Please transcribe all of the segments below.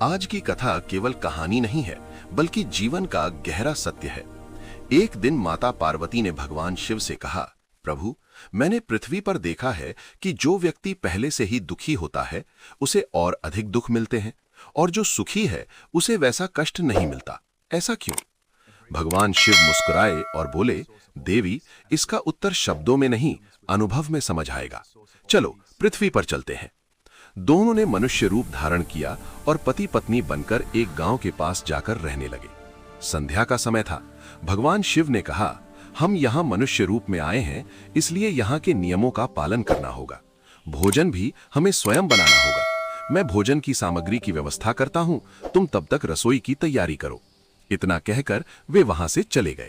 आज की कथा केवल कहानी नहीं है, बल्कि जीवन का गहरा सत्य है। एक दिन माता पार्वती ने भगवान शिव से कहा, प्रभु, मैंने पृथ्वी पर देखा है कि जो व्यक्ति पहले से ही दुखी होता है उसे और अधिक दुख मिलते हैं, और जो सुखी है उसे वैसा कष्ट नहीं मिलता। ऐसा क्यों? भगवान शिव मुस्कुराए और बोले, देवी, इसका उत्तर शब्दों में नहीं, अनुभव में समझ आएगा। चलो पृथ्वी पर चलते हैं। दोनों ने मनुष्य रूप धारण किया और पति पत्नी बनकर एक गांव के पास जाकर रहने लगे। संध्या का समय था। भगवान शिव ने कहा, हम यहाँ मनुष्य रूप में आए हैं, इसलिए यहाँ के नियमों का पालन करना होगा। भोजन भी हमें स्वयं बनाना होगा। मैं भोजन की सामग्री की व्यवस्था करता हूँ, तुम तब तक रसोई की तैयारी करो। इतना कहकर वे वहां से चले गए।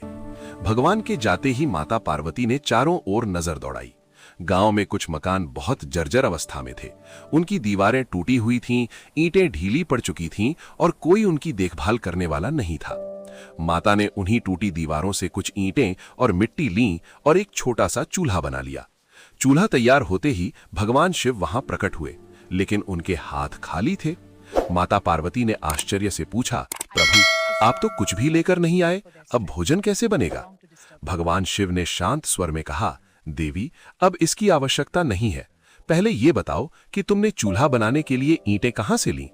भगवान के जाते ही माता पार्वती ने चारों ओर नजर दौड़ाई। गांव में कुछ मकान बहुत जर्जर अवस्था में थे। उनकी दीवारें टूटी हुई थीं, ईंटें ढीली पड़ चुकी थीं और कोई उनकी देखभाल करने वाला नहीं था। माता ने उन्हीं टूटी दीवारों से कुछ ईंटें और मिट्टी लीं और एक छोटा सा चूल्हा बना लिया। चूल्हा तैयार होते ही भगवान शिव वहां प्रकट हुए, लेकिन उनके हाथ खाली थे। माता पार्वती ने आश्चर्य से पूछा, प्रभु, आप तो कुछ भी लेकर नहीं आए, अब भोजन कैसे बनेगा? भगवान शिव ने शांत स्वर में कहा, देवी, अब इसकी आवश्यकता नहीं है। पहले ये बताओ कि तुमने चूल्हा बनाने के लिए ईंटें कहां से लीं?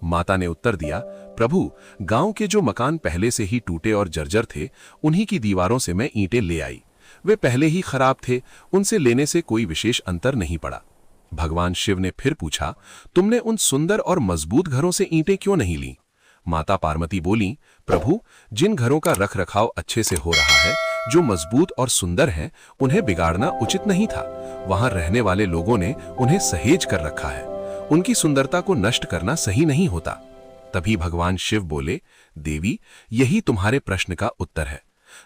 माता ने उत्तर दिया, प्रभु, गांव के जो मकान पहले से ही टूटे और जर्जर थे, उन्हीं की दीवारों से मैं ईंटें ले आई। वे पहले ही खराब थे, उनसे लेने से कोई विशेष अंतर नहीं पड़ा। भगवान शिव ने फिर पूछा, तुमने उन सुंदर और मजबूत घरों से ईंटें क्यों नहीं लीं? माता पार्वती बोली, प्रभु, जिन घरों का रख रखाव अच्छे से हो रहा है, जो मजबूत और सुंदर हैं, उन्हें बिगाड़ना उचित नहीं था। वहां रहने वाले लोगों ने उन्हें सहेज कर रखा है। उनकी सुंदरता को नष्ट करना सही नहीं होता। तभी भगवान शिव बोले, देवी, यही तुम्हारे प्रश्न का उत्तर है।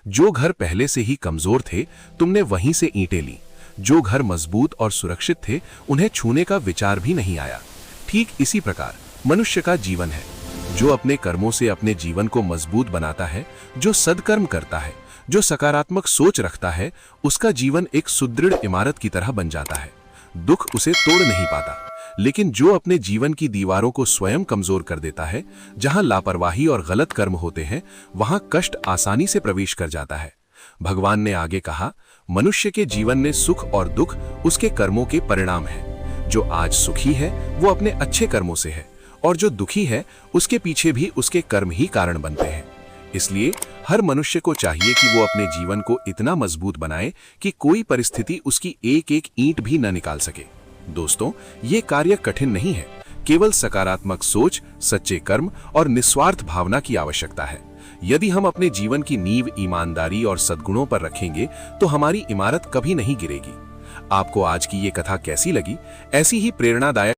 जो घर पहले से ही कमजोर थे, तुमने वहीं से ईंटें ली। जो घर मजबूत और सुरक्षित थे, उन्हें छूने का विचार भी नहीं आया। ठीक इसी प्रकार मनुष्य का जीवन है। जो अपने कर्मों से अपने जीवन को मजबूत बनाता है, जो सद्कर्म करता है, जो सकारात्मक सोच रखता है, उसका जीवन एक सुदृढ़ इमारत की तरह बन जाता है। दुख उसे तोड़ नहीं पाता। लेकिन जो अपने जीवन की दीवारों को स्वयं कमजोर कर देता है, जहां लापरवाही और गलत कर्म होते हैं, वहां कष्ट आसानी से प्रवेश कर जाता है। भगवान ने आगे कहा, मनुष्य के जीवन में सुख और दुख उसके कर्मों के परिणाम है। जो आज सुखी है वो अपने अच्छे कर्मों से है, और जो दुखी है उसके पीछे भी उसके कर्म ही कारण बनते हैं। इसलिए हर मनुष्य को चाहिए कि वो अपने जीवन को इतना मजबूत बनाए कि कोई परिस्थिति उसकी एक एक ईंट भी न निकाल सके। दोस्तों, ये कार्य कठिन नहीं है। केवल सकारात्मक सोच, सच्चे कर्म और निस्वार्थ भावना की आवश्यकता है। यदि हम अपने जीवन की नींव ईमानदारी और सद्गुणों पर रखेंगे, तो हमारी इमारत कभी नहीं गिरेगी। आपको आज की ये कथा कैसी लगी? ऐसी ही प्रेरणादायक